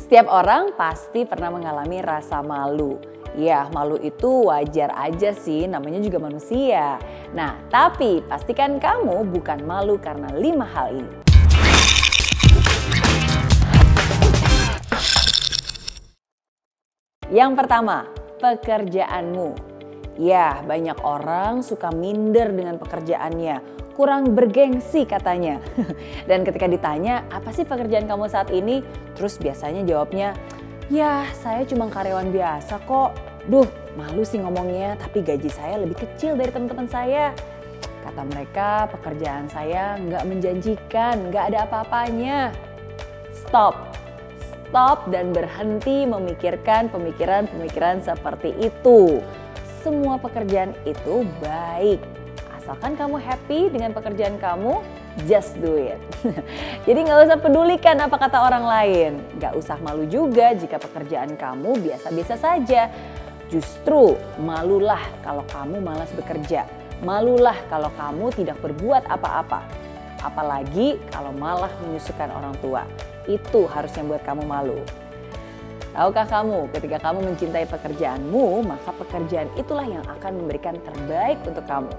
Setiap orang pasti pernah mengalami rasa malu. Ya, malu itu wajar aja sih, namanya juga manusia. Nah, tapi pastikan kamu bukan malu karena 5 hal ini. Yang pertama, pekerjaanmu. Ya, banyak orang suka minder dengan pekerjaannya, kurang bergengsi katanya. Dan ketika ditanya, apa sih pekerjaan kamu saat ini? Terus biasanya jawabnya, ya saya cuma karyawan biasa kok. Duh, malu sih ngomongnya, tapi gaji saya lebih kecil dari teman-teman saya. Kata mereka, pekerjaan saya nggak menjanjikan, nggak ada apa-apanya. Stop dan berhenti memikirkan pemikiran-pemikiran seperti itu. Semua pekerjaan itu baik. Asalkan kamu happy dengan pekerjaan kamu, just do it. Jadi gak usah pedulikan apa kata orang lain. Gak usah malu juga jika pekerjaan kamu biasa-biasa saja. Justru malulah kalau kamu malas bekerja. Malulah kalau kamu tidak berbuat apa-apa. Apalagi kalau malah menyusukan orang tua. Itu harusnya buat kamu malu. Tahukah kamu, ketika kamu mencintai pekerjaanmu, maka pekerjaan itulah yang akan memberikan terbaik untuk kamu.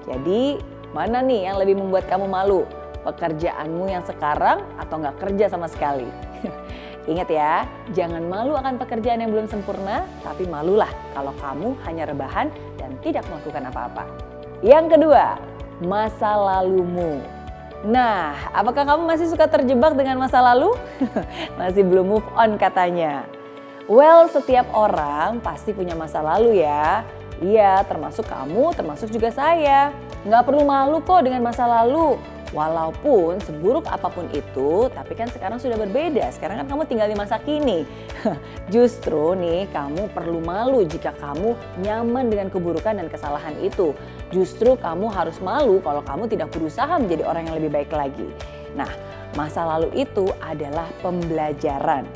Jadi, mana nih yang lebih membuat kamu malu? Pekerjaanmu yang sekarang atau nggak kerja sama sekali? Ingat ya, jangan malu akan pekerjaan yang belum sempurna, tapi malulah kalau kamu hanya rebahan dan tidak melakukan apa-apa. Yang kedua, masa lalumu. Nah, apakah kamu masih suka terjebak dengan masa lalu? Masih belum move on katanya. Well, setiap orang pasti punya masa lalu ya. Iya, termasuk kamu, termasuk juga saya. Nggak perlu malu kok dengan masa lalu. Walaupun seburuk apapun itu, tapi kan sekarang sudah berbeda. Sekarang kan kamu tinggal di masa kini. Justru nih kamu perlu malu jika kamu nyaman dengan keburukan dan kesalahan itu. Justru kamu harus malu kalau kamu tidak berusaha menjadi orang yang lebih baik lagi. Nah, masa lalu itu adalah pembelajaran.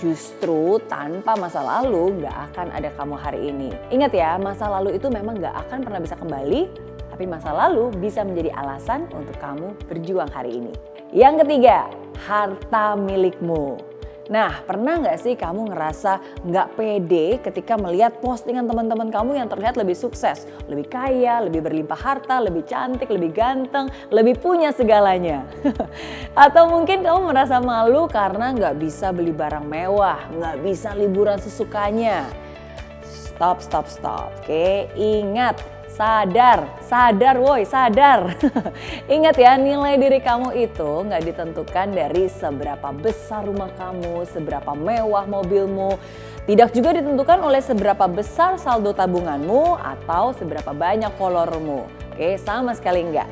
Justru tanpa masa lalu gak akan ada kamu hari ini. Ingat ya, masa lalu itu memang gak akan pernah bisa kembali, tapi masa lalu bisa menjadi alasan untuk kamu berjuang hari ini. Yang ketiga, harta milikmu. Nah, pernah gak sih kamu ngerasa gak pede ketika melihat postingan teman-teman kamu yang terlihat lebih sukses, lebih kaya, lebih berlimpah harta, lebih cantik, lebih ganteng, lebih punya segalanya. Atau mungkin kamu merasa malu karena gak bisa beli barang mewah, gak bisa liburan sesukanya. Stop. Oke, ingat. Sadar woi. Ingat ya, nilai diri kamu itu gak ditentukan dari seberapa besar rumah kamu, seberapa mewah mobilmu. Tidak juga ditentukan oleh seberapa besar saldo tabunganmu atau seberapa banyak followermu. Oke, sama sekali enggak.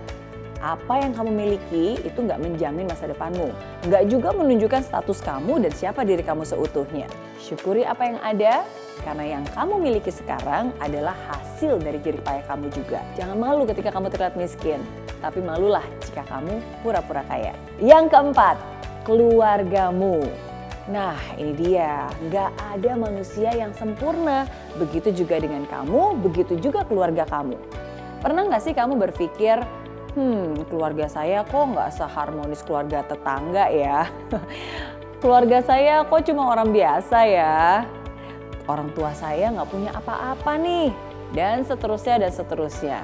Apa yang kamu miliki itu gak menjamin masa depanmu. Gak juga menunjukkan status kamu dan siapa diri kamu seutuhnya. Syukuri apa yang ada, karena yang kamu miliki sekarang adalah hasil dari jerih payah kamu juga. Jangan malu ketika kamu terlihat miskin, tapi malulah jika kamu pura-pura kaya. Yang keempat, keluargamu. Nah, ini dia, gak ada manusia yang sempurna. Begitu juga dengan kamu, begitu juga keluarga kamu. Pernah gak sih kamu berpikir, keluarga saya kok gak seharmonis keluarga tetangga ya? Keluarga saya kok cuma orang biasa ya? Orang tua saya gak punya apa-apa nih. Dan seterusnya.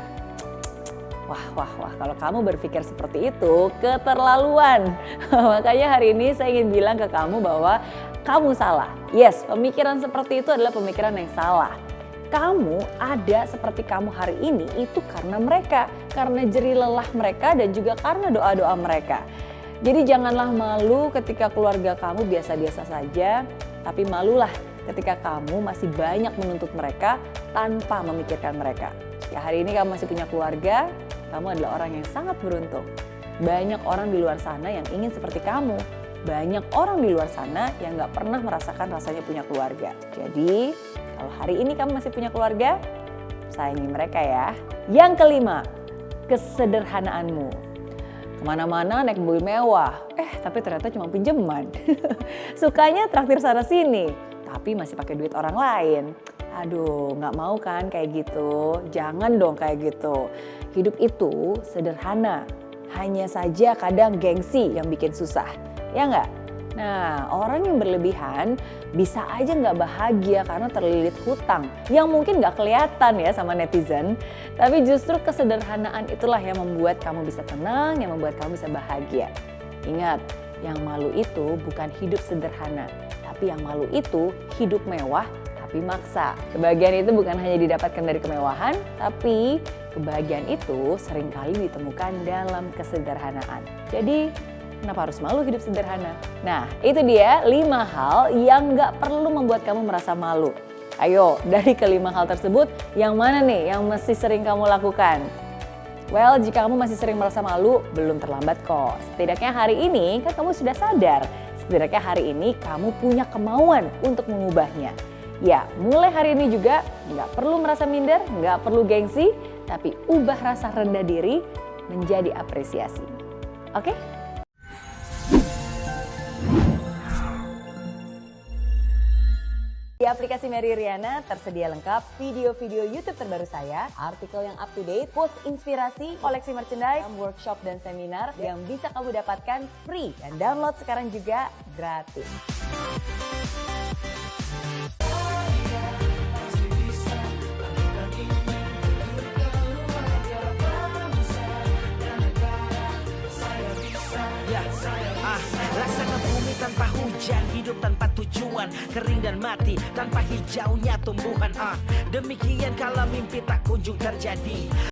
Wah, kalau kamu berpikir seperti itu, keterlaluan. Makanya hari ini saya ingin bilang ke kamu bahwa kamu salah. Yes, pemikiran seperti itu adalah pemikiran yang salah. Kamu ada seperti kamu hari ini itu karena mereka. Karena jerih lelah mereka dan juga karena doa-doa mereka. Jadi janganlah malu ketika keluarga kamu biasa-biasa saja, tapi malulah ketika kamu masih banyak menuntut mereka tanpa memikirkan mereka. Jika hari ini kamu masih punya keluarga, kamu adalah orang yang sangat beruntung. Banyak orang di luar sana yang ingin seperti kamu. Banyak orang di luar sana yang gak pernah merasakan rasanya punya keluarga. Jadi, kalau hari ini kamu masih punya keluarga, sayangi mereka ya. Yang kelima, kesederhanaanmu. Kemana-mana naik mobil mewah, tapi ternyata cuma pinjaman. Sukanya traktir sana sini, tapi masih pakai duit orang lain. Aduh, gak mau kan kayak gitu? Jangan dong kayak gitu. Hidup itu sederhana, hanya saja kadang gengsi yang bikin susah. Ya nggak? Nah, orang yang berlebihan bisa aja nggak bahagia karena terlilit hutang yang mungkin nggak kelihatan ya sama netizen. Tapi justru kesederhanaan itulah yang membuat kamu bisa tenang, yang membuat kamu bisa bahagia. Ingat, yang malu itu bukan hidup sederhana, tapi yang malu itu hidup mewah tapi maksa. Kebahagiaan itu bukan hanya didapatkan dari kemewahan, tapi kebahagiaan itu seringkali ditemukan dalam kesederhanaan. Jadi, kenapa harus malu hidup sederhana? Nah, itu dia 5 hal yang gak perlu membuat kamu merasa malu. Ayo, dari kelima hal tersebut, yang mana nih yang masih sering kamu lakukan? Well, jika kamu masih sering merasa malu, belum terlambat kok. Setidaknya hari ini kan kamu sudah sadar. Setidaknya hari ini kamu punya kemauan untuk mengubahnya. Ya, mulai hari ini juga nggak perlu merasa minder, nggak perlu gengsi, tapi ubah rasa rendah diri menjadi apresiasi. Oke? Di aplikasi Mary Riana tersedia lengkap video-video YouTube terbaru saya, artikel yang up to date, quotes inspirasi, koleksi merchandise, workshop dan seminar yang bisa kamu dapatkan free dan download sekarang juga gratis. Laksana bumi tanpa hujan, hidup tanpa tujuan, kering dan mati tanpa hijaunya tumbuhan. Demikian kalau mimpi tak kunjung terjadi.